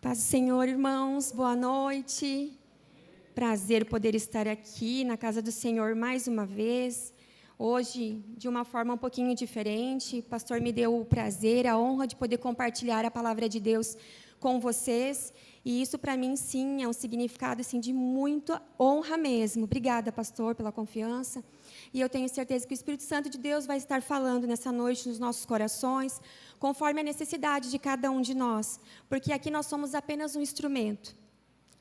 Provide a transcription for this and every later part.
Paz do Senhor, irmãos, boa noite. Prazer poder estar aqui na casa do Senhor mais uma vez. Hoje, de uma forma um pouquinho diferente, o pastor me deu o prazer, a honra de poder compartilhar a palavra de Deus com vocês. E isso, para mim, sim, é um significado assim, de muita honra mesmo. Obrigada, pastor, pela confiança. E eu tenho certeza que o Espírito Santo de Deus vai estar falando nessa noite nos nossos corações, conforme a necessidade de cada um de nós. Porque aqui nós somos apenas um instrumento.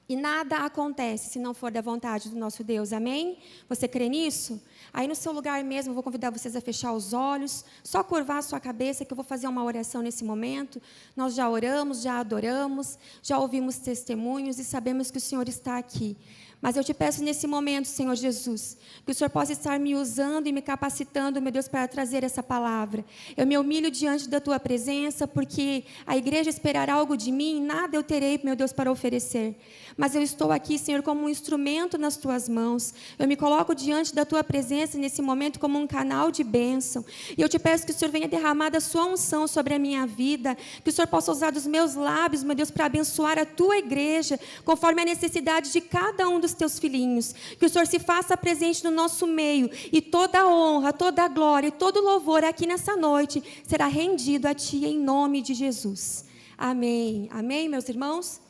E nada acontece se não for da vontade do nosso Deus, amém? Você crê nisso? Aí no seu lugar mesmo, eu vou convidar vocês a fechar os olhos, só curvar a sua cabeça, que eu vou fazer uma oração nesse momento. Nós já oramos, já adoramos, já ouvimos testemunhos e sabemos que o Senhor está aqui. Mas eu te peço nesse momento, Senhor Jesus, que o Senhor possa estar me usando e me capacitando, meu Deus, para trazer essa palavra. Eu me humilho diante da Tua presença, porque a igreja esperará algo de mim, nada eu terei, meu Deus, para oferecer. Mas eu estou aqui, Senhor, como um instrumento nas Tuas mãos. Eu me coloco diante da Tua presença nesse momento como um canal de bênção. E eu te peço que o Senhor venha derramar da Sua unção sobre a minha vida, que o Senhor possa usar dos meus lábios, meu Deus, para abençoar a Tua igreja, conforme a necessidade de cada um dos Teus filhinhos, que o Senhor se faça presente no nosso meio, e toda a honra, toda a glória e todo o louvor aqui nessa noite será rendido a Ti em nome de Jesus. Amém. Amém, meus irmãos?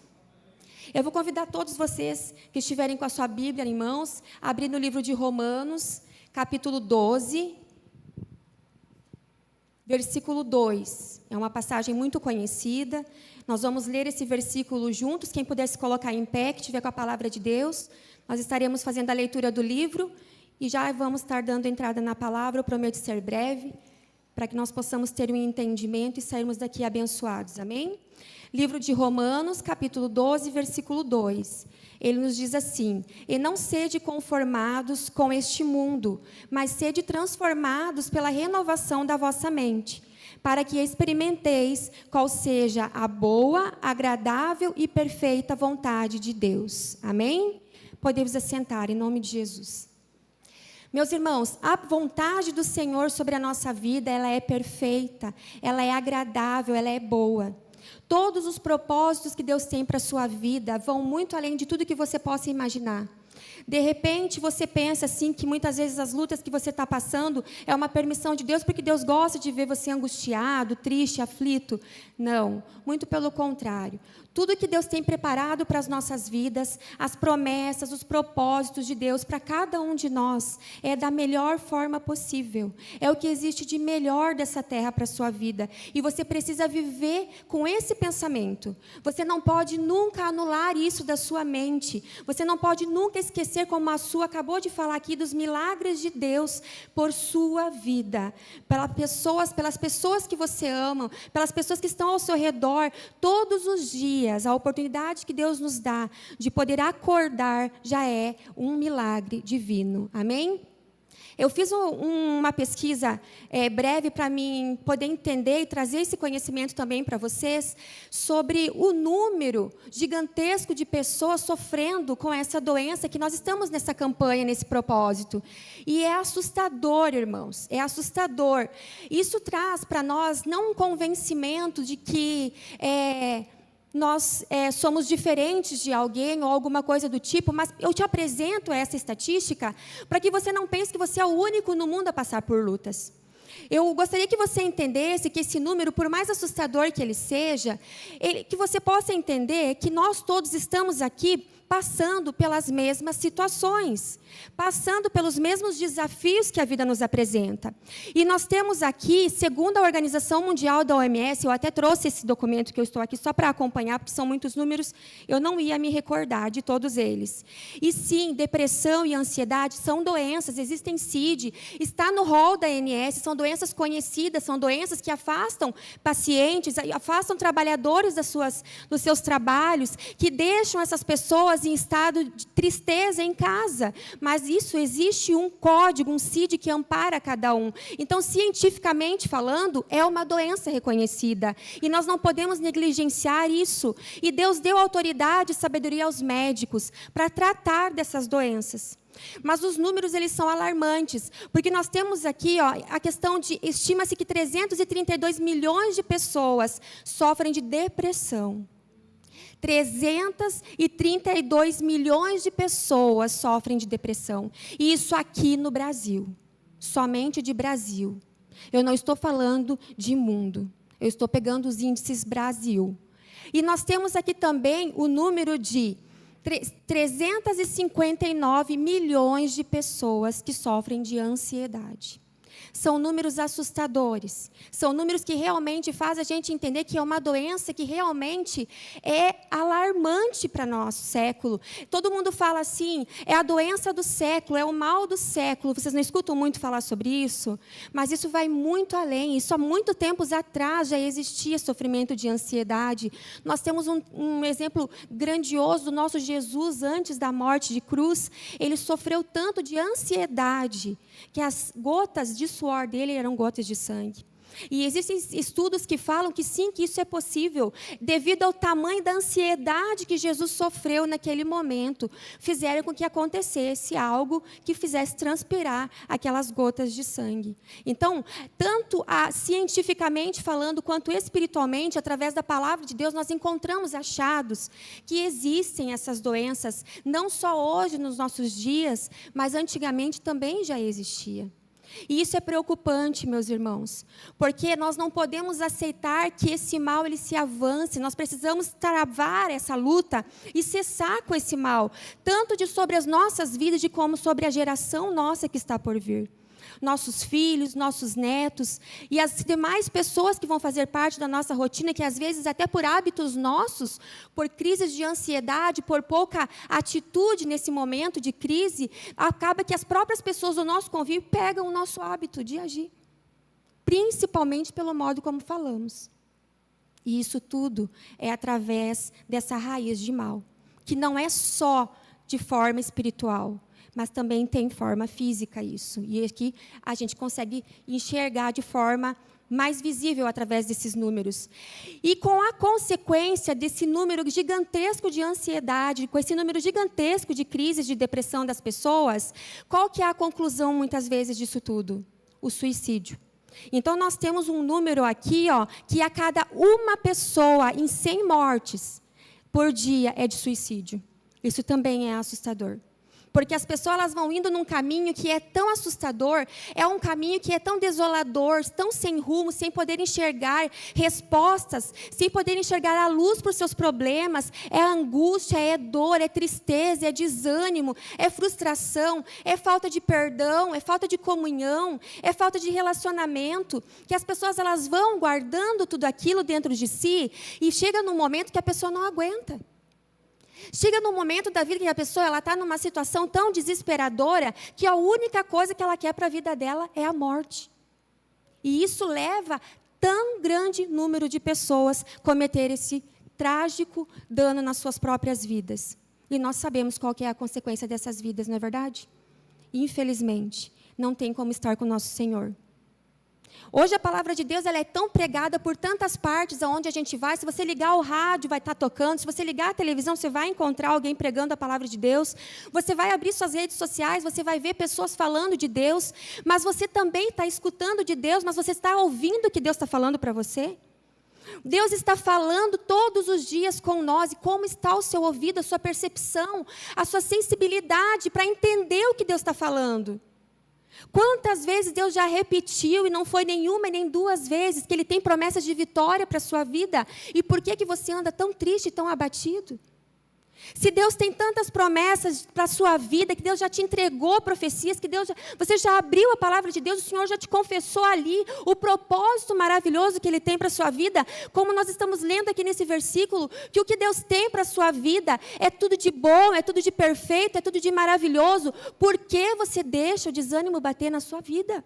Eu vou convidar todos vocês que estiverem com a sua Bíblia em mãos, a abrir no livro de Romanos, capítulo 12, versículo 2. É uma passagem muito conhecida. Nós vamos ler esse versículo juntos. Quem puder se colocar em pé, que estiver com a palavra de Deus, nós estaremos fazendo a leitura do livro e já vamos estar dando entrada na palavra. Eu prometo ser breve, para que nós possamos ter um entendimento e sairmos daqui abençoados. Amém? Livro de Romanos, capítulo 12, versículo 2. Ele nos diz assim: e não sede conformados com este mundo, mas sede transformados pela renovação da vossa mente, para que experimenteis qual seja a boa, agradável e perfeita vontade de Deus. Amém? Podemos assentar em nome de Jesus. Meus irmãos, a vontade do Senhor sobre a nossa vida, ela é perfeita, ela é agradável, ela é boa. Todos os propósitos que Deus tem para a sua vida vão muito além de tudo que você possa imaginar. De repente, você pensa assim, que muitas vezes as lutas que você está passando é uma permissão de Deus, porque Deus gosta de ver você angustiado, triste, aflito. Não, muito pelo contrário. Tudo que Deus tem preparado para as nossas vidas, as promessas, os propósitos de Deus para cada um de nós, é da melhor forma possível. É o que existe de melhor dessa terra para a sua vida. E você precisa viver com esse pensamento. Você não pode nunca anular isso da sua mente. Você não pode nunca esquecer, como a sua acabou de falar aqui, dos milagres de Deus por sua vida. Pelas pessoas que você ama, pelas pessoas que estão ao seu redor, todos os dias. A oportunidade que Deus nos dá de poder acordar já é um milagre divino. Amém? Eu fiz uma pesquisa breve para mim poder entender e trazer esse conhecimento também para vocês sobre o número gigantesco de pessoas sofrendo com essa doença, que nós estamos nessa campanha, nesse propósito. E é assustador, irmãos, é assustador. Isso traz para nós não um convencimento de que nós somos diferentes de alguém ou alguma coisa do tipo, mas eu te apresento essa estatística para que você não pense que você é o único no mundo a passar por lutas. Eu gostaria que você entendesse que esse número, por mais assustador que ele seja, que você possa entender que nós todos estamos aqui passando pelas mesmas situações, passando pelos mesmos desafios que a vida nos apresenta. E nós temos aqui, segundo a Organização Mundial da OMS, eu até trouxe esse documento que eu estou aqui só para acompanhar, porque são muitos números, eu não ia me recordar de todos eles. E sim, depressão e ansiedade são doenças, existem CID, está no rol da ANS, são doenças conhecidas, são doenças que afastam pacientes, afastam trabalhadores dos seus trabalhos, que deixam essas pessoas em estado de tristeza em casa. Mas isso, existe um código, um CID que ampara cada um. Então, cientificamente falando, é uma doença reconhecida. E nós não podemos negligenciar isso. E Deus deu autoridade e sabedoria aos médicos para tratar dessas doenças. Mas os números, eles são alarmantes, porque nós temos aqui a questão de, estima-se que 332 milhões de pessoas sofrem de depressão. 332 milhões de pessoas sofrem de depressão. E isso aqui no Brasil. Somente de Brasil. Eu não estou falando de mundo. Eu estou pegando os índices Brasil. E nós temos aqui também o número de 359 milhões de pessoas que sofrem de ansiedade. São números assustadores. São números que realmente fazem a gente entender que é uma doença que realmente é alarmante para nosso século. Todo mundo fala assim, é a doença do século, é o mal do século. Vocês não escutam muito falar sobre isso? Mas isso vai muito além. Isso há muito tempos atrás já existia sofrimento de ansiedade. Nós temos um exemplo grandioso do nosso Jesus antes da morte de cruz. Ele sofreu tanto de ansiedade que as gotas de suor dele eram gotas de sangue. E existem estudos que falam que sim, que isso é possível, devido ao tamanho da ansiedade que Jesus sofreu naquele momento, fizeram com que acontecesse algo que fizesse transpirar aquelas gotas de sangue. Então, tanto cientificamente falando, quanto espiritualmente, através da palavra de Deus, nós encontramos achados que existem essas doenças, não só hoje, nos nossos dias, mas antigamente também já existia. E isso é preocupante, meus irmãos, porque nós não podemos aceitar que esse mal ele se avance, nós precisamos travar essa luta e cessar com esse mal, tanto sobre as nossas vidas, como sobre a geração nossa que está por vir. Nossos filhos, nossos netos e as demais pessoas que vão fazer parte da nossa rotina, que às vezes até por hábitos nossos, por crises de ansiedade, por pouca atitude nesse momento de crise, acaba que as próprias pessoas do nosso convívio pegam o nosso hábito de agir, principalmente pelo modo como falamos. E isso tudo é através dessa raiz de mal, que não é só de forma espiritual, mas também tem forma física isso. E aqui a gente consegue enxergar de forma mais visível através desses números. E com a consequência desse número gigantesco de ansiedade, com esse número gigantesco de crises de depressão das pessoas, qual que é a conclusão, muitas vezes, disso tudo? O suicídio. Então, nós temos um número aqui, que a cada uma pessoa em 100 mortes por dia é de suicídio. Isso também é assustador. Porque as pessoas elas vão indo num caminho que é tão assustador, é um caminho que é tão desolador, tão sem rumo, sem poder enxergar respostas, sem poder enxergar a luz para os seus problemas. É angústia, é dor, é tristeza, é desânimo, é frustração, é falta de perdão, é falta de comunhão, é falta de relacionamento, que as pessoas elas vão guardando tudo aquilo dentro de si e chega num momento que a pessoa não aguenta. Chega num momento da vida que a pessoa está numa situação tão desesperadora que a única coisa que ela quer para a vida dela é a morte. E isso leva tão grande número de pessoas a cometer esse trágico dano nas suas próprias vidas. E nós sabemos qual que é a consequência dessas vidas, não é verdade? Infelizmente, não tem como estar com o nosso Senhor. Hoje a palavra de Deus ela é tão pregada por tantas partes aonde a gente vai. Se você ligar o rádio, vai estar tocando. Se você ligar a televisão, você vai encontrar alguém pregando a palavra de Deus. Você vai abrir suas redes sociais, você vai ver pessoas falando de Deus. Mas você também está escutando de Deus, mas você está ouvindo o que Deus está falando para você? Deus está falando todos os dias com nós. E como está o seu ouvido, a sua percepção, a sua sensibilidade para entender o que Deus está falando? Quantas vezes Deus já repetiu, e não foi nenhuma e nem duas vezes, que Ele tem promessas de vitória para a sua vida? E por que você anda tão triste e tão abatido? Se Deus tem tantas promessas para a sua vida, que Deus já te entregou profecias, que você já abriu a palavra de Deus, o Senhor já te confessou ali o propósito maravilhoso que Ele tem para a sua vida, como nós estamos lendo aqui nesse versículo, que o que Deus tem para a sua vida é tudo de bom, é tudo de perfeito, é tudo de maravilhoso. Por que você deixa o desânimo bater na sua vida?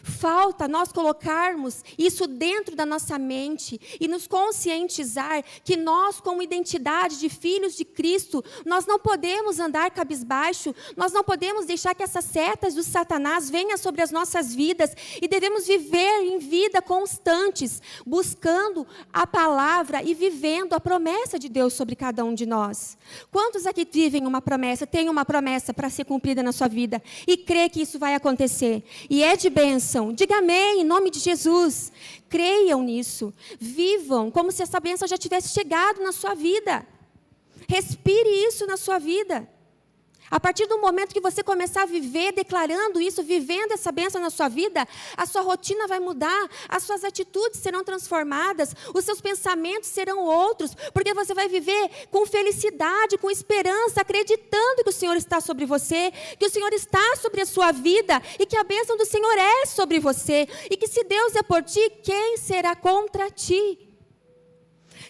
Falta nós colocarmos isso dentro da nossa mente e nos conscientizar que nós, como identidade de filhos de Cristo, nós não podemos andar cabisbaixo, nós não podemos deixar que essas setas do Satanás venham sobre as nossas vidas e devemos viver em vida constantes, buscando a palavra e vivendo a promessa de Deus sobre cada um de nós. Quantos aqui vivem uma promessa, têm uma promessa para ser cumprida na sua vida e crê que isso vai acontecer? E é de bênção. bênção. Diga amém, em nome de Jesus. Creiam nisso. Vivam como se essa bênção já tivesse chegado na sua vida. Respire isso na sua vida. A partir do momento que você começar a viver, declarando isso, vivendo essa bênção na sua vida, a sua rotina vai mudar, as suas atitudes serão transformadas, os seus pensamentos serão outros, porque você vai viver com felicidade, com esperança, acreditando que o Senhor está sobre você, que o Senhor está sobre a sua vida e que a bênção do Senhor é sobre você, e que se Deus é por ti, quem será contra ti?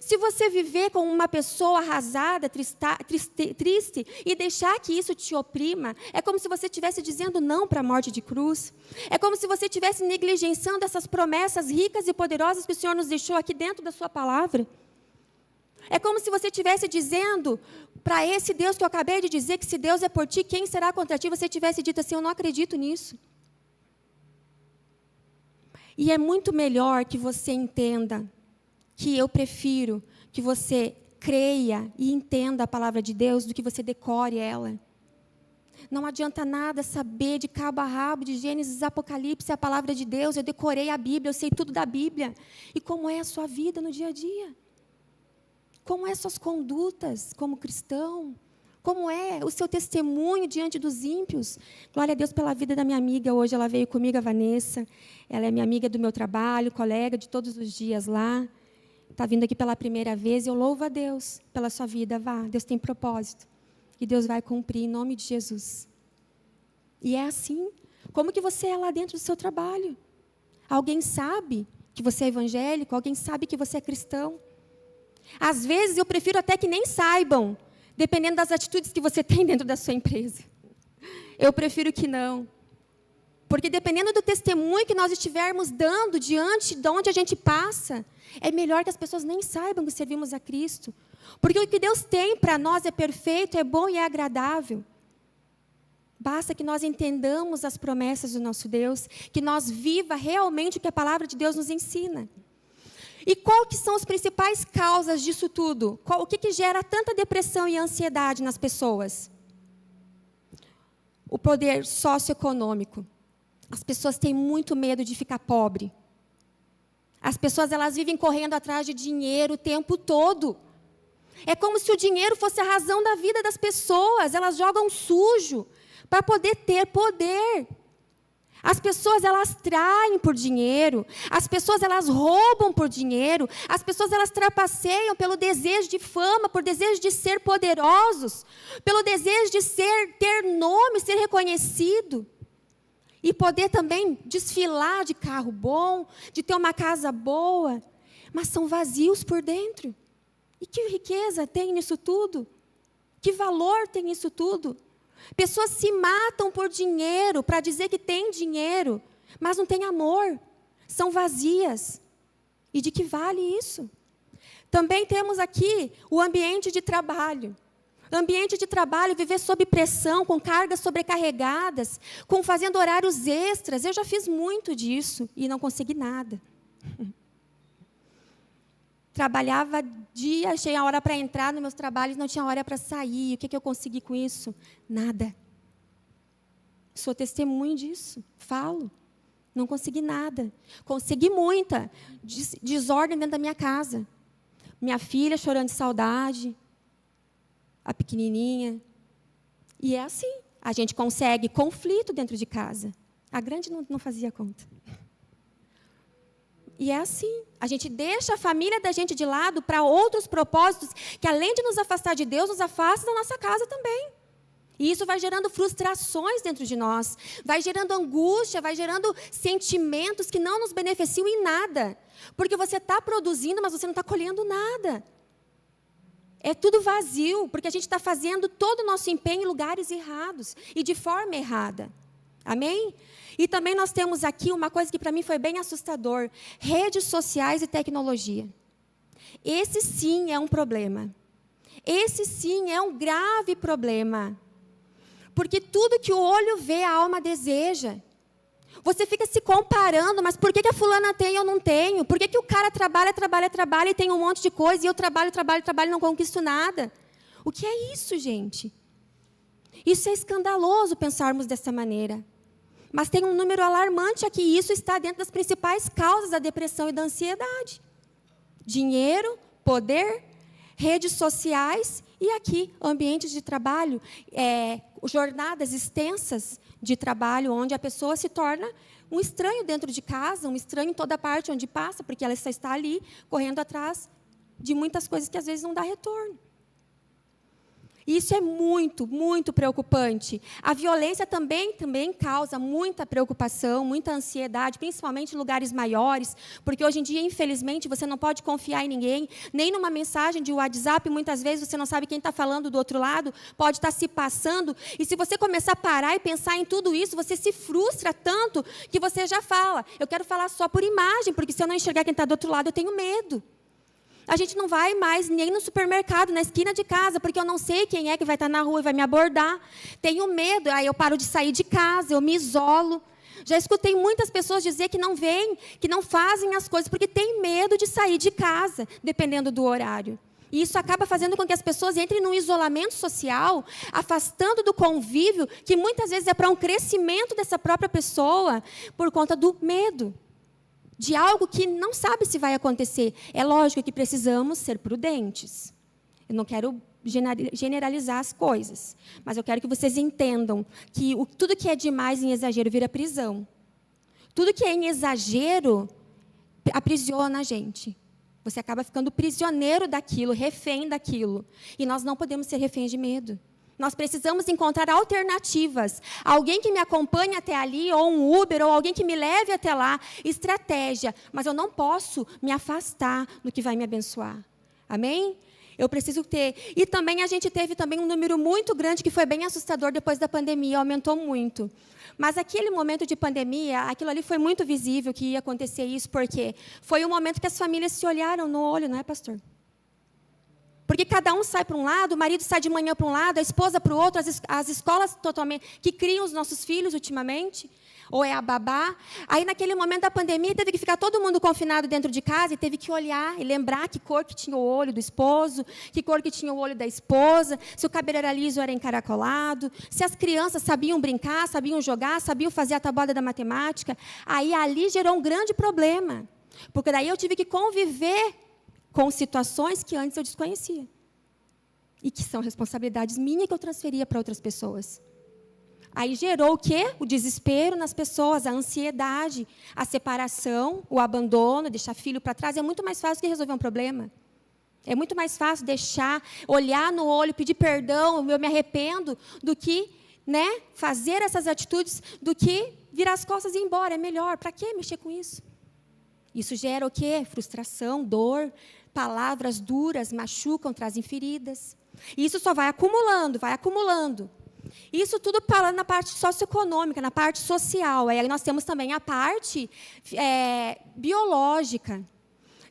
Se você viver como uma pessoa arrasada, triste, e deixar que isso te oprima, é como se você estivesse dizendo não para a morte de cruz. É como se você estivesse negligenciando essas promessas ricas e poderosas que o Senhor nos deixou aqui dentro da sua palavra. É como se você estivesse dizendo para esse Deus que eu acabei de dizer, que se Deus é por ti, quem será contra ti? Você tivesse dito assim, eu não acredito nisso. E é muito melhor que você entenda que eu prefiro que você creia e entenda a palavra de Deus do que você decore ela. Não adianta nada saber de cabo a rabo, de Gênesis, Apocalipse, a palavra de Deus. Eu decorei a Bíblia, eu sei tudo da Bíblia. E como é a sua vida no dia a dia? Como é as suas condutas como cristão? Como é o seu testemunho diante dos ímpios? Glória a Deus pela vida da minha amiga. Hoje ela veio comigo, a Vanessa. Ela é minha amiga do meu trabalho, colega de todos os dias lá. Está vindo aqui pela primeira vez, e eu louvo a Deus pela sua vida. Vá, Deus tem propósito. E Deus vai cumprir em nome de Jesus. E é assim. Como que você é lá dentro do seu trabalho? Alguém sabe que você é evangélico? Alguém sabe que você é cristão? Às vezes eu prefiro até que nem saibam, dependendo das atitudes que você tem dentro da sua empresa. Eu prefiro que não. Porque dependendo do testemunho que nós estivermos dando diante de onde a gente passa, é melhor que as pessoas nem saibam que servimos a Cristo. Porque o que Deus tem para nós é perfeito, é bom e é agradável. Basta que nós entendamos as promessas do nosso Deus, que nós viva realmente o que a palavra de Deus nos ensina. E qual que são as principais causas disso tudo? O que gera tanta depressão e ansiedade nas pessoas? O poder socioeconômico. As pessoas têm muito medo de ficar pobre. As pessoas, elas vivem correndo atrás de dinheiro o tempo todo. É como se o dinheiro fosse a razão da vida das pessoas. Elas jogam sujo para poder ter poder. As pessoas, elas traem por dinheiro. As pessoas, elas roubam por dinheiro. As pessoas, elas trapaceiam pelo desejo de fama, por desejo de ser poderosos, pelo desejo de ter nome, ser reconhecido. E poder também desfilar de carro bom, de ter uma casa boa, mas são vazios por dentro. E que riqueza tem nisso tudo? Que valor tem nisso tudo? Pessoas se matam por dinheiro, para dizer que tem dinheiro, mas não tem amor, são vazias. E de que vale isso? Também temos aqui o ambiente de trabalho. Ambiente de trabalho, viver sob pressão, com cargas sobrecarregadas, fazendo horários extras. Eu já fiz muito disso e não consegui nada. Trabalhava dia, tinha hora para entrar nos meus trabalhos, não tinha hora para sair. O que eu consegui com isso? Nada. Sou testemunho disso, falo. Não consegui nada. Consegui muita desordem dentro da minha casa. Minha filha chorando de saudade, a pequenininha. E é assim, a gente consegue conflito dentro de casa. A grande não fazia conta. E é assim, a gente deixa a família da gente de lado para outros propósitos que, além de nos afastar de Deus, nos afasta da nossa casa também. E isso vai gerando frustrações dentro de nós, vai gerando angústia, vai gerando sentimentos que não nos beneficiam em nada. Porque você está produzindo, mas você não está colhendo nada. É tudo vazio, porque a gente está fazendo todo o nosso empenho em lugares errados e de forma errada. Amém? E também nós temos aqui uma coisa que para mim foi bem assustador: redes sociais e tecnologia. Esse sim é um problema. Esse sim é um grave problema. Porque tudo que o olho vê, a alma deseja. Você fica se comparando, mas por que a fulana tem e eu não tenho? Por que o cara trabalha e tem um monte de coisa e eu trabalho e não conquisto nada? O que é isso, gente? Isso é escandaloso pensarmos dessa maneira. Mas tem um número alarmante aqui, e isso está dentro das principais causas da depressão e da ansiedade. Dinheiro, poder, redes sociais e aqui, ambientes de trabalho, jornadas extensas de trabalho, onde a pessoa se torna um estranho dentro de casa, um estranho em toda parte onde passa, porque ela só está ali, correndo atrás de muitas coisas que às vezes não dá retorno. Isso é muito, muito preocupante. A violência também causa muita preocupação, muita ansiedade, principalmente em lugares maiores, porque hoje em dia, infelizmente, você não pode confiar em ninguém, nem numa mensagem de WhatsApp, muitas vezes você não sabe quem está falando do outro lado, pode estar se passando, e se você começar a parar e pensar em tudo isso, você se frustra tanto que você já fala, eu quero falar só por imagem, porque se eu não enxergar quem está do outro lado, eu tenho medo. A gente não vai mais nem no supermercado, na esquina de casa, porque eu não sei quem é que vai estar na rua e vai me abordar. Tenho medo, aí eu paro de sair de casa, eu me isolo. Já escutei muitas pessoas dizer que não vêm, que não fazem as coisas, porque tem medo de sair de casa, dependendo do horário. E isso acaba fazendo com que as pessoas entrem num isolamento social, afastando do convívio, que muitas vezes é para um crescimento dessa própria pessoa, por conta do medo. De algo que não sabe se vai acontecer. É lógico que precisamos ser prudentes. Eu não quero generalizar as coisas, mas eu quero que vocês entendam que tudo que é demais em exagero vira prisão. Tudo que é em exagero aprisiona a gente. Você acaba ficando prisioneiro daquilo, refém daquilo. E nós não podemos ser reféns de medo. Nós precisamos encontrar alternativas. Alguém que me acompanhe até ali, ou um Uber, ou alguém que me leve até lá. Estratégia. Mas eu não posso me afastar do que vai me abençoar. Amém? Eu preciso ter. E também a gente teve também um número muito grande, que foi bem assustador depois da pandemia, aumentou muito. Mas aquele momento de pandemia, aquilo ali foi muito visível que ia acontecer isso, porque foi um momento que as famílias se olharam no olho, não é, pastor? Porque cada um sai para um lado, o marido sai de manhã para um lado, a esposa para o outro, as escolas totalmente que criam os nossos filhos ultimamente, ou é a babá. Aí, naquele momento da pandemia, teve que ficar todo mundo confinado dentro de casa e teve que olhar e lembrar que cor que tinha o olho do esposo, que cor que tinha o olho da esposa, se o cabelo era liso ou era encaracolado, se as crianças sabiam brincar, sabiam jogar, sabiam fazer a tabuada da matemática. Aí, ali gerou um grande problema, porque daí eu tive que conviver com situações que antes eu desconhecia. E que são responsabilidades minhas que eu transferia para outras pessoas. Aí gerou o quê? O desespero nas pessoas, a ansiedade, a separação, o abandono, deixar filho para trás. É muito mais fácil que resolver um problema. É muito mais fácil deixar, olhar no olho, pedir perdão, eu me arrependo, do que fazer essas atitudes, do que virar as costas e ir embora. É melhor. Para que mexer com isso? Isso gera o quê? Frustração, dor. Palavras duras machucam, trazem feridas. E isso só vai acumulando, vai acumulando. Isso tudo falando na parte socioeconômica, na parte social. Aí nós temos também a parte biológica,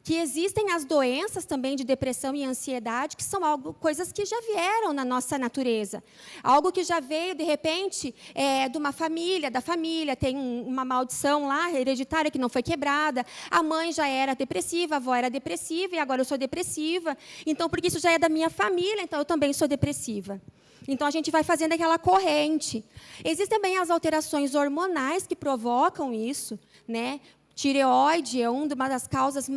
que existem as doenças também de depressão e ansiedade, que são coisas que já vieram na nossa natureza. Algo que já veio, de repente, de uma família, da família, tem uma maldição lá, hereditária, que não foi quebrada. A mãe já era depressiva, a avó era depressiva, e agora eu sou depressiva. Então, porque isso já é da minha família, então eu também sou depressiva. Então, a gente vai fazendo aquela corrente. Existem também as alterações hormonais que provocam isso, né? Tireoide é uma das causas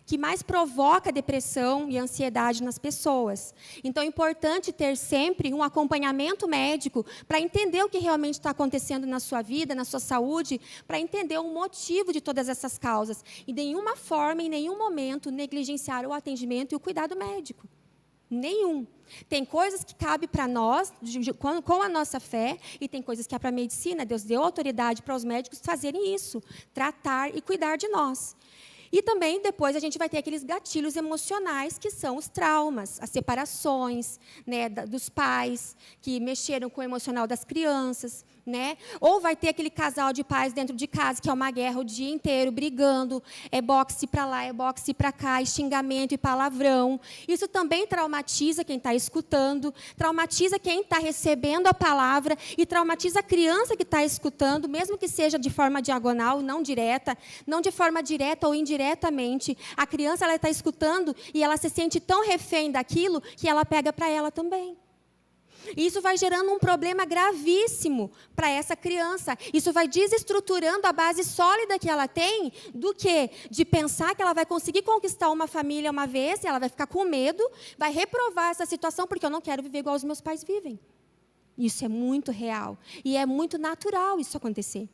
que mais provoca depressão e ansiedade nas pessoas. Então, é importante ter sempre um acompanhamento médico para entender o que realmente está acontecendo na sua vida, na sua saúde, para entender o motivo de todas essas causas. E, de nenhuma forma, em nenhum momento, negligenciar o atendimento e o cuidado médico. Nenhum. Tem coisas que cabem para nós, com a nossa fé, e tem coisas que é para a medicina. Deus deu autoridade para os médicos fazerem isso, tratar e cuidar de nós. E também, depois, a gente vai ter aqueles gatilhos emocionais, que são os traumas, as separações, dos pais, que mexeram com o emocional das crianças. Ou vai ter aquele casal de pais dentro de casa, que é uma guerra o dia inteiro, brigando, é boxe para lá, é boxe para cá, é xingamento e palavrão. Isso também traumatiza quem está escutando, traumatiza quem está recebendo a palavra e traumatiza a criança que está escutando, mesmo que seja de forma diagonal, não direta, não de forma direta ou indiretamente. A criança ela está escutando e ela se sente tão refém daquilo que ela pega para ela também. E isso vai gerando um problema gravíssimo para essa criança. Isso vai desestruturando a base sólida que ela tem do quê? De pensar que ela vai conseguir conquistar uma família uma vez, e ela vai ficar com medo, vai reprovar essa situação, porque eu não quero viver igual os meus pais vivem. Isso é muito real. E é muito natural isso acontecer.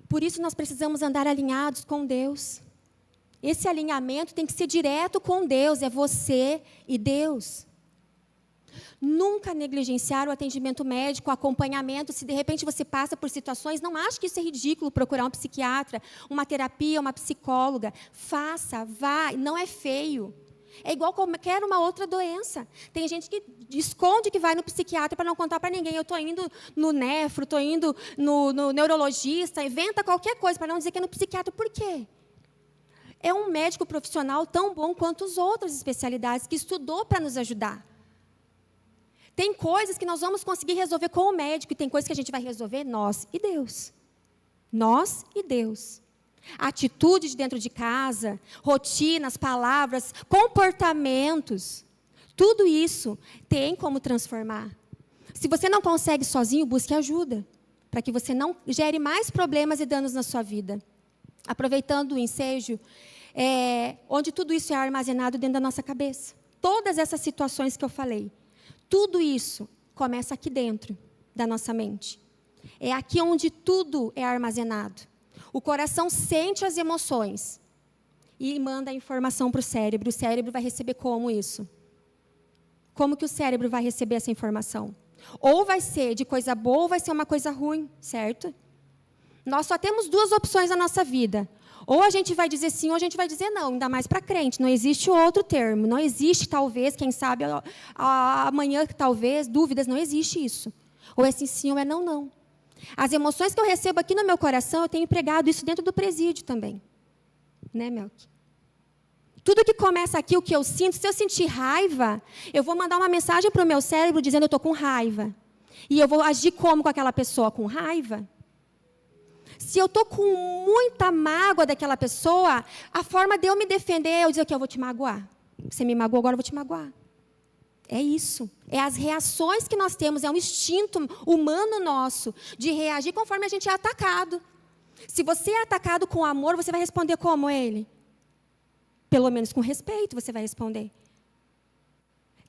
Por isso nós precisamos andar alinhados com Deus. Esse alinhamento tem que ser direto com Deus, é você e Deus. Nunca negligenciar o atendimento médico, o acompanhamento. Se de repente você passa por situações, não ache que isso é ridículo procurar um psiquiatra, uma terapia, uma psicóloga. Faça, vá, não é feio. É igual qualquer uma outra doença. Tem gente que esconde que vai no psiquiatra para não contar para ninguém. Eu estou indo no nefro, estou indo no neurologista, inventa qualquer coisa para não dizer que é no psiquiatra. Por quê? É um médico profissional tão bom quanto as outras especialidades que estudou para nos ajudar. Tem coisas que nós vamos conseguir resolver com o médico e tem coisas que a gente vai resolver nós e Deus. Nós e Deus. Atitudes dentro de casa, rotinas, palavras, comportamentos. Tudo isso tem como transformar. Se você não consegue sozinho, busque ajuda, para que você não gere mais problemas e danos na sua vida. Aproveitando o ensejo, onde tudo isso é armazenado dentro da nossa cabeça. Todas essas situações que eu falei, tudo isso começa aqui dentro da nossa mente. É aqui onde tudo é armazenado. O coração sente as emoções e manda a informação para o cérebro. O cérebro vai receber como isso? Como que o cérebro vai receber essa informação? Ou vai ser de coisa boa ou vai ser uma coisa ruim, certo? Nós só temos duas opções na nossa vida. Ou a gente vai dizer sim ou a gente vai dizer não, ainda mais para crente. Não existe outro termo. Não existe talvez, quem sabe, amanhã talvez, dúvidas, não existe isso. Ou é sim ou é não, não. As emoções que eu recebo aqui no meu coração, eu tenho pregado isso dentro do presídio também. Né, Melk? Tudo que começa aqui, o que eu sinto, se eu sentir raiva, eu vou mandar uma mensagem para o meu cérebro dizendo eu estou com raiva. E eu vou agir como com aquela pessoa? Com raiva. Se eu estou com muita mágoa daquela pessoa, a forma de eu me defender é eu dizer que eu vou te magoar. Você me magoou, agora eu vou te magoar. É isso. É as reações que nós temos, é um instinto humano nosso de reagir conforme a gente é atacado. Se você é atacado com amor, você vai responder como ele? Pelo menos com respeito você vai responder.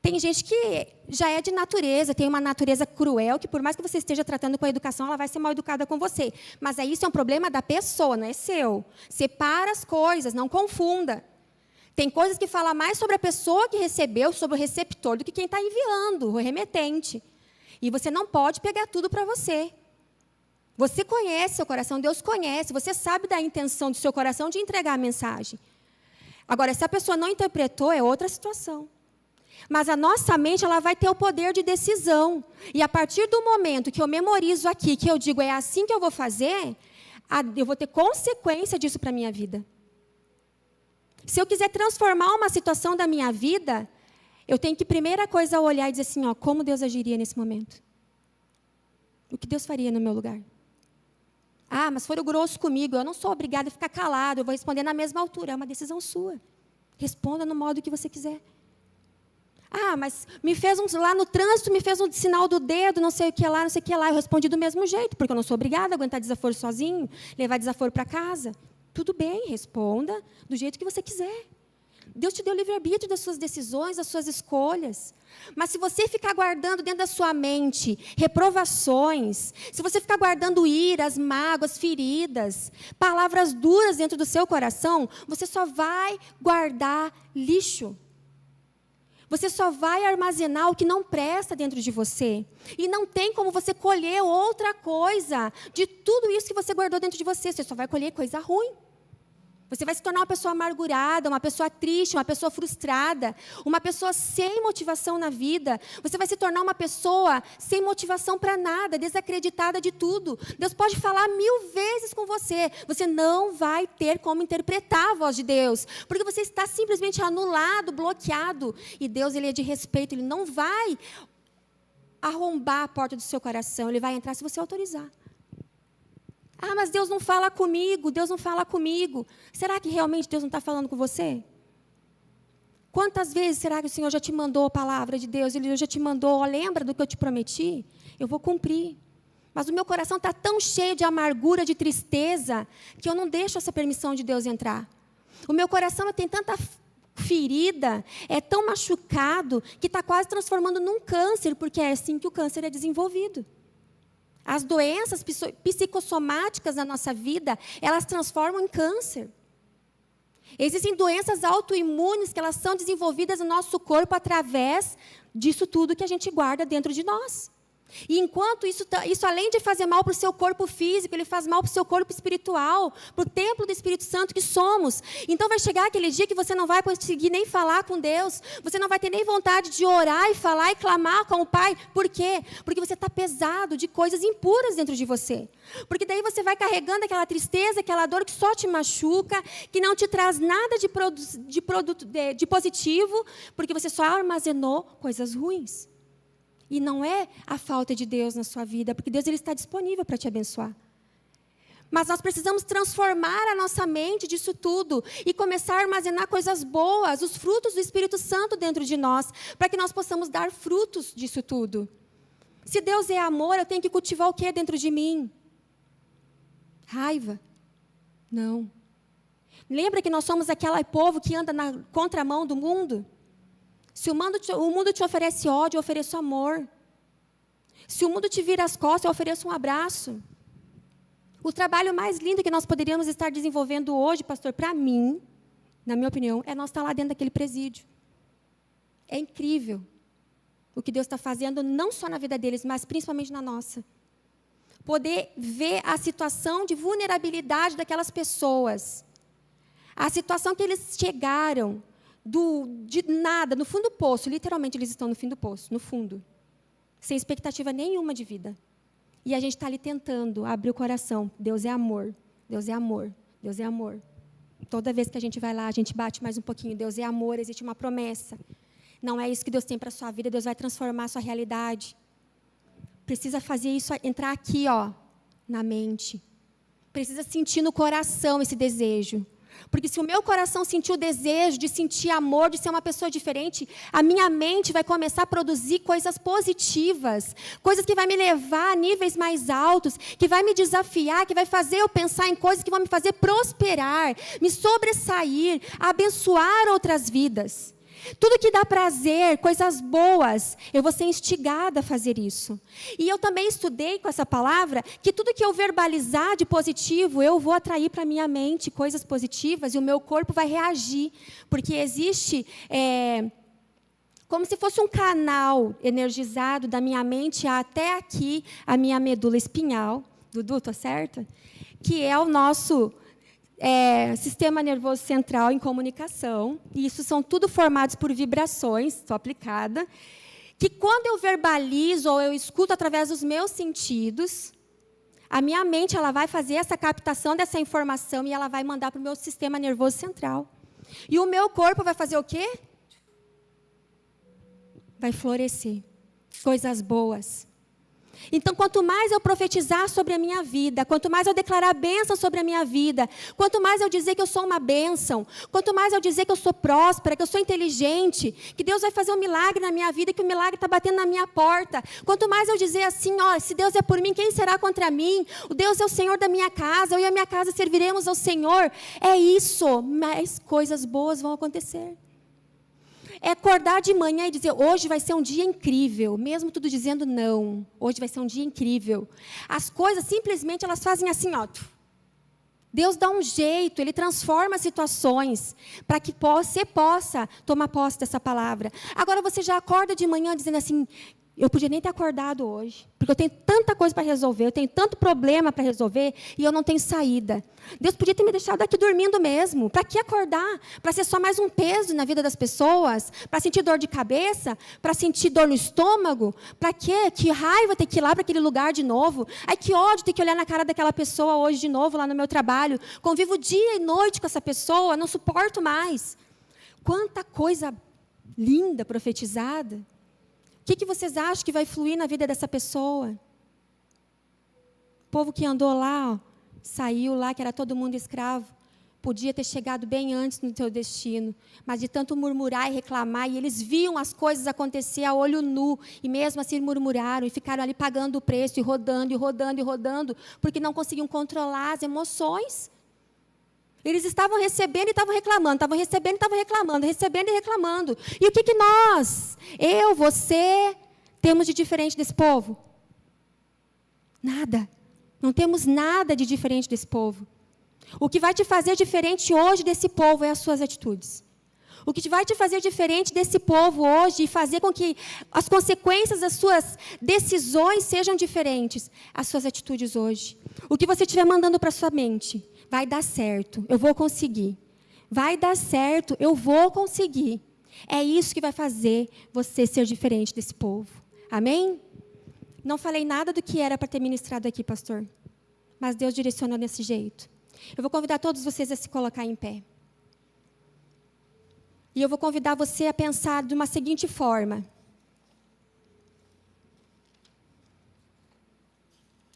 Tem gente que já é de natureza, tem uma natureza cruel, que por mais que você esteja tratando com a educação, ela vai ser mal educada com você. Mas aí isso é um problema da pessoa, não é seu. Separa as coisas, não confunda. Tem coisas que falam mais sobre a pessoa que recebeu, sobre o receptor, do que quem está enviando, o remetente. E você não pode pegar tudo para você. Você conhece seu coração, Deus conhece, você sabe da intenção do seu coração de entregar a mensagem. Agora, se a pessoa não interpretou, é outra situação. Mas a nossa mente, ela vai ter o poder de decisão. E a partir do momento que eu memorizo aqui, que eu digo, é assim que eu vou fazer, eu vou ter consequência disso para a minha vida. Se eu quiser transformar uma situação da minha vida, eu tenho que, primeira coisa, olhar e dizer assim, ó, como Deus agiria nesse momento? O que Deus faria no meu lugar? Ah, mas foram grosso comigo, eu não sou obrigada a ficar calado, eu vou responder na mesma altura. É uma decisão sua. Responda no modo que você quiser. Ah, mas me fez lá no trânsito, me fez um sinal do dedo, não sei o que lá, não sei o que lá. Eu respondi do mesmo jeito, porque eu não sou obrigada a aguentar desaforo sozinho, levar desaforo para casa. Tudo bem, responda do jeito que você quiser. Deus te deu livre-arbítrio das suas decisões, das suas escolhas. Mas se você ficar guardando dentro da sua mente reprovações, se você ficar guardando iras, mágoas, feridas, palavras duras dentro do seu coração, você só vai guardar lixo. Você só vai armazenar o que não presta dentro de você. E não tem como você colher outra coisa de tudo isso que você guardou dentro de você. Você só vai colher coisa ruim. Você vai se tornar uma pessoa amargurada, uma pessoa triste, uma pessoa frustrada, uma pessoa sem motivação na vida. Você vai se tornar uma pessoa sem motivação para nada, desacreditada de tudo. Deus pode falar 1000 vezes com você. Você não vai ter como interpretar a voz de Deus, porque você está simplesmente anulado, bloqueado. E Deus, ele é de respeito, ele não vai arrombar a porta do seu coração, ele vai entrar se você autorizar. Ah, mas Deus não fala comigo, Deus não fala comigo. Será que realmente Deus não está falando com você? Quantas vezes será que o Senhor já te mandou a palavra de Deus? Ele já te mandou, ó, lembra do que eu te prometi? Eu vou cumprir. Mas o meu coração está tão cheio de amargura, de tristeza, que eu não deixo essa permissão de Deus entrar. O meu coração tem tanta ferida, é tão machucado, que está quase transformando num câncer, porque é assim que o câncer é desenvolvido. As doenças psicossomáticas da nossa vida, elas transformam em câncer. Existem doenças autoimunes que elas são desenvolvidas no nosso corpo através disso tudo que a gente guarda dentro de nós. E enquanto isso além de fazer mal para o seu corpo físico, ele faz mal para o seu corpo espiritual, para o templo do Espírito Santo que somos. Então vai chegar aquele dia que você não vai conseguir nem falar com Deus, você não vai ter nem vontade de orar e falar e clamar com o Pai. Por quê? Porque você está pesado de coisas impuras dentro de você. Porque daí você vai carregando aquela tristeza, aquela dor que só te machuca, que não te traz nada de positivo, porque você só armazenou coisas ruins. E não é a falta de Deus na sua vida, porque Deus ele está disponível para te abençoar. Mas nós precisamos transformar a nossa mente disso tudo e começar a armazenar coisas boas, os frutos do Espírito Santo dentro de nós, para que nós possamos dar frutos disso tudo. Se Deus é amor, eu tenho que cultivar o que dentro de mim? Raiva? Não. Lembra que nós somos aquele povo que anda na contramão do mundo? Se o mundo te oferece ódio, eu ofereço amor. Se o mundo te vira as costas, eu ofereço um abraço. O trabalho mais lindo que nós poderíamos estar desenvolvendo hoje, pastor, para mim, na minha opinião, é nós estar lá dentro daquele presídio. É incrível o que Deus está fazendo, não só na vida deles, mas principalmente na nossa. Poder ver a situação de vulnerabilidade daquelas pessoas. A situação que eles chegaram, de nada, no fundo do poço, literalmente eles estão no fim do poço, no fundo, sem expectativa nenhuma de vida. E a gente está ali tentando abrir o coração. Deus é amor, Deus é amor, Deus é amor. Toda vez que a gente vai lá, a gente bate mais um pouquinho. Deus é amor, existe uma promessa. Não é isso que Deus tem para a sua vida, Deus vai transformar a sua realidade. Precisa fazer isso, entrar aqui, ó, na mente. Precisa sentir no coração esse desejo. Porque se o meu coração sentir o desejo de sentir amor, de ser uma pessoa diferente, a minha mente vai começar a produzir coisas positivas, coisas que vai me levar a níveis mais altos, que vai me desafiar, que vai fazer eu pensar em coisas que vão me fazer prosperar, me sobressair, abençoar outras vidas. Tudo que dá prazer, coisas boas, eu vou ser instigada a fazer isso. E eu também estudei com essa palavra que tudo que eu verbalizar de positivo, eu vou atrair para a minha mente coisas positivas e o meu corpo vai reagir. Porque existe como se fosse um canal energizado da minha mente até aqui, a minha medula espinhal. Dudu, estou certa? Que é o nosso sistema nervoso central em comunicação, e isso são tudo formados por vibrações, estou aplicada, que quando eu verbalizo ou eu escuto através dos meus sentidos, a minha mente ela vai fazer essa captação dessa informação e ela vai mandar para o meu sistema nervoso central. E o meu corpo vai fazer o quê? Vai florescer. Coisas boas. Então, quanto mais eu profetizar sobre a minha vida, quanto mais eu declarar bênção sobre a minha vida, quanto mais eu dizer que eu sou uma bênção, quanto mais eu dizer que eu sou próspera, que eu sou inteligente, que Deus vai fazer um milagre na minha vida, que o milagre está batendo na minha porta, quanto mais eu dizer assim, ó, se Deus é por mim, quem será contra mim? O Deus é o Senhor da minha casa, eu e a minha casa serviremos ao Senhor. É isso, mais coisas boas vão acontecer. É acordar de manhã e dizer, hoje vai ser um dia incrível, mesmo tudo dizendo não, hoje vai ser um dia incrível. As coisas, simplesmente, elas fazem assim, ó. Deus dá um jeito, Ele transforma situações, para que você possa tomar posse dessa palavra. Agora, você já acorda de manhã dizendo assim, eu podia nem ter acordado hoje, porque eu tenho tanta coisa para resolver, eu tenho tanto problema para resolver, e eu não tenho saída. Deus podia ter me deixado aqui dormindo mesmo. Para que acordar? Para ser só mais um peso na vida das pessoas? Para sentir dor de cabeça? Para sentir dor no estômago? Para quê? Que raiva ter que ir lá para aquele lugar de novo? Ai, que ódio ter que olhar na cara daquela pessoa hoje de novo, lá no meu trabalho. Convivo dia e noite com essa pessoa, não suporto mais. Quanta coisa linda profetizada. O que vocês acham que vai fluir na vida dessa pessoa? O povo que andou lá, ó, saiu lá, que era todo mundo escravo. podia ter chegado bem antes no teu destino, mas de tanto murmurar e reclamar, e eles viam as coisas acontecer a olho nu, e mesmo assim murmuraram, e ficaram ali pagando o preço, e rodando, e rodando, e rodando, porque não conseguiam controlar as emoções. Eles estavam recebendo e estavam reclamando, estavam recebendo e estavam reclamando, recebendo e reclamando. E o que nós, eu, você, temos de diferente desse povo? Nada. Não temos nada de diferente desse povo. O que vai te fazer diferente hoje desse povo é as suas atitudes. O que vai te fazer diferente desse povo hoje e fazer com que as consequências das suas decisões sejam diferentes, as suas atitudes hoje. O que você estiver mandando para a sua mente, vai dar certo, eu vou conseguir. Vai dar certo, eu vou conseguir. É isso que vai fazer você ser diferente desse povo. Amém? Não falei nada do que era para ter ministrado aqui, pastor. Mas Deus direcionou desse jeito. Eu vou convidar todos vocês a se colocar em pé. E eu vou convidar você a pensar de uma seguinte forma.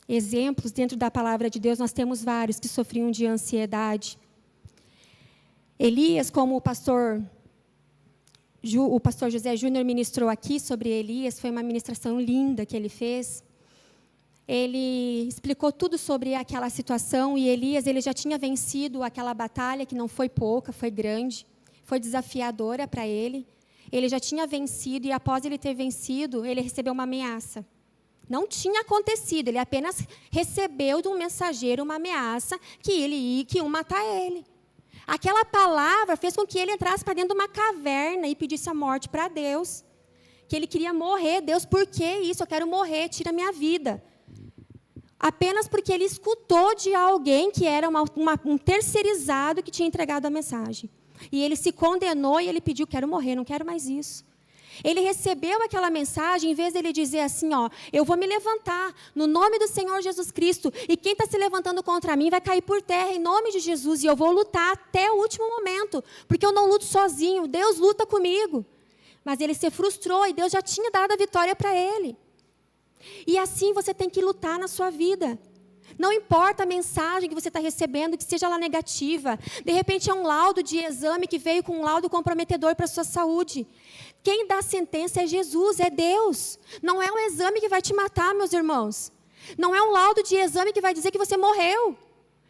Exemplos dentro da palavra de Deus, nós temos vários que sofriam de ansiedade. Elias, como o pastor José Júnior ministrou aqui sobre Elias, foi uma ministração linda que ele fez. Ele explicou tudo sobre aquela situação, e Elias ele já tinha vencido aquela batalha, que não foi pouca, foi grande, foi desafiadora para ele. Ele já tinha vencido, e após ele ter vencido, ele recebeu uma ameaça. Não tinha acontecido, ele apenas recebeu de um mensageiro uma ameaça que iam matar ele. Aquela palavra fez com que ele entrasse para dentro de uma caverna e pedisse a morte para Deus. Que ele queria morrer. Deus, por que isso? Eu quero morrer, tira a minha vida. Apenas porque ele escutou de alguém que era um terceirizado que tinha entregado a mensagem. E ele se condenou e ele pediu, quero morrer, não quero mais isso. Ele recebeu aquela mensagem, em vez de ele dizer assim, eu vou me levantar no nome do Senhor Jesus Cristo, e quem está se levantando contra mim vai cair por terra em nome de Jesus, e eu vou lutar até o último momento, porque eu não luto sozinho, Deus luta comigo. Mas ele se frustrou, e Deus já tinha dado a vitória para ele. E assim você tem que lutar na sua vida. Não importa a mensagem que você está recebendo, que seja ela negativa. De repente é um laudo de exame que veio com um laudo comprometedor para a sua saúde. Quem dá a sentença é Jesus, é Deus. Não é um exame que vai te matar, meus irmãos. Não é um laudo de exame que vai dizer que você morreu.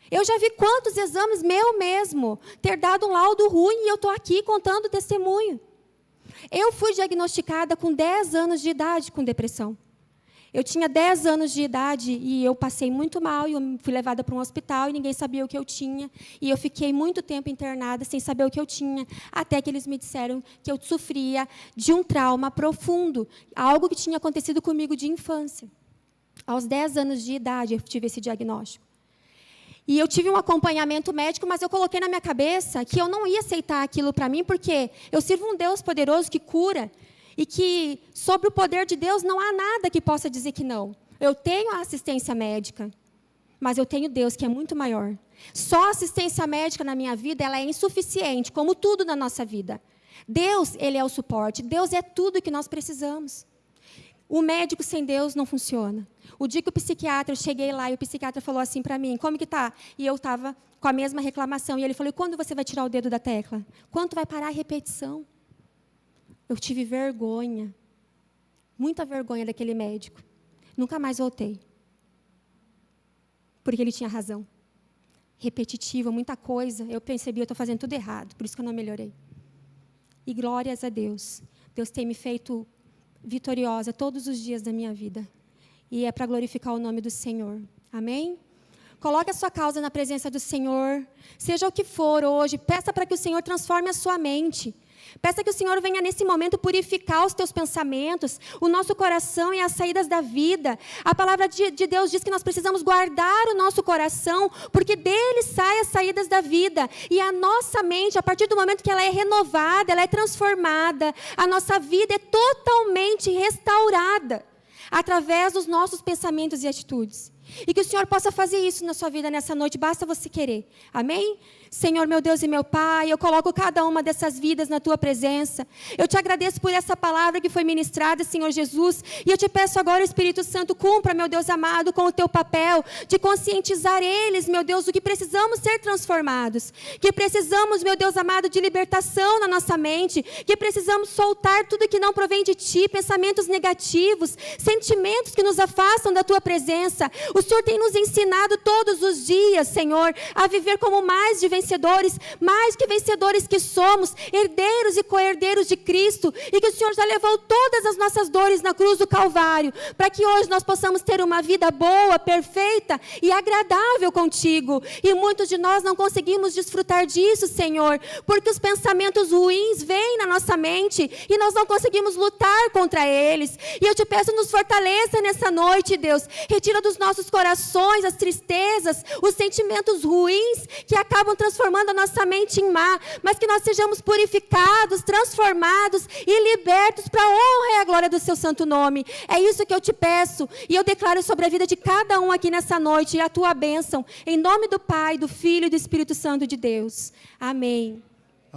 Eu já vi quantos exames meu mesmo ter dado um laudo ruim, e eu estou aqui contando o testemunho. Eu fui diagnosticada com 10 anos de idade com depressão. Eu tinha 10 anos de idade e eu passei muito mal, e eu fui levada para um hospital e ninguém sabia o que eu tinha. E eu fiquei muito tempo internada sem saber o que eu tinha, até que eles me disseram que eu sofria de um trauma profundo, algo que tinha acontecido comigo de infância. Aos 10 anos de idade eu tive esse diagnóstico. E eu tive um acompanhamento médico, mas eu coloquei na minha cabeça que eu não ia aceitar aquilo para mim, porque eu sirvo um Deus poderoso que cura, e que sobre o poder de Deus não há nada que possa dizer que não. Eu tenho a assistência médica, mas eu tenho Deus que é muito maior. Só a assistência médica na minha vida ela é insuficiente, como tudo na nossa vida. Deus, ele é o suporte. Deus é tudo que nós precisamos. O médico sem Deus não funciona. O dia que o psiquiatra, eu cheguei lá e o psiquiatra falou assim para mim, como que está? E eu estava com a mesma reclamação. E ele falou, quando você vai tirar o dedo da tecla? Quando vai parar a repetição? Eu tive vergonha, muita vergonha daquele médico. Nunca mais voltei. Porque ele tinha razão. Repetitivo, muita coisa. Eu percebi, eu estou fazendo tudo errado, por isso que eu não melhorei. E glórias a Deus. Deus tem me feito vitoriosa todos os dias da minha vida. E é para glorificar o nome do Senhor. Amém? Coloque a sua causa na presença do Senhor. Seja o que for hoje, peça para que o Senhor transforme a sua mente. Peça que o Senhor venha nesse momento purificar os teus pensamentos, o nosso coração e as saídas da vida. A palavra de Deus diz que nós precisamos guardar o nosso coração, porque dele saem as saídas da vida. E a nossa mente, a partir do momento que ela é renovada, ela é transformada, a nossa vida é totalmente restaurada, através dos nossos pensamentos e atitudes. E que o Senhor possa fazer isso na sua vida nessa noite, basta você querer. Amém? Senhor, meu Deus e meu Pai, eu coloco cada uma dessas vidas na Tua presença. Eu te agradeço por essa palavra que foi ministrada, Senhor Jesus. E eu te peço agora, Espírito Santo, cumpra, meu Deus amado, com o Teu papel de conscientizar eles, meu Deus, do que precisamos ser transformados. Que precisamos, meu Deus amado, de libertação na nossa mente. Que precisamos soltar tudo que não provém de Ti, pensamentos negativos, sentimentos que nos afastam da Tua presença. O Senhor tem nos ensinado todos os dias, Senhor, a viver como mais de vencedores, mais que vencedores que somos, herdeiros e co-herdeiros de Cristo, e que o Senhor já levou todas as nossas dores na cruz do Calvário, para que hoje nós possamos ter uma vida boa, perfeita e agradável contigo. E muitos de nós não conseguimos desfrutar disso, Senhor, porque os pensamentos ruins vêm na nossa mente e nós não conseguimos lutar contra eles. E eu te peço, nos fortaleça nessa noite, Deus. Retira dos nossos corações as tristezas, os sentimentos ruins que acabam transformando a nossa mente em má, mas que nós sejamos purificados, transformados e libertos para a honra e a glória do seu santo nome. É isso que eu te peço, e eu declaro sobre a vida de cada um aqui nessa noite a tua bênção, em nome do Pai, do Filho e do Espírito Santo de Deus. Amém.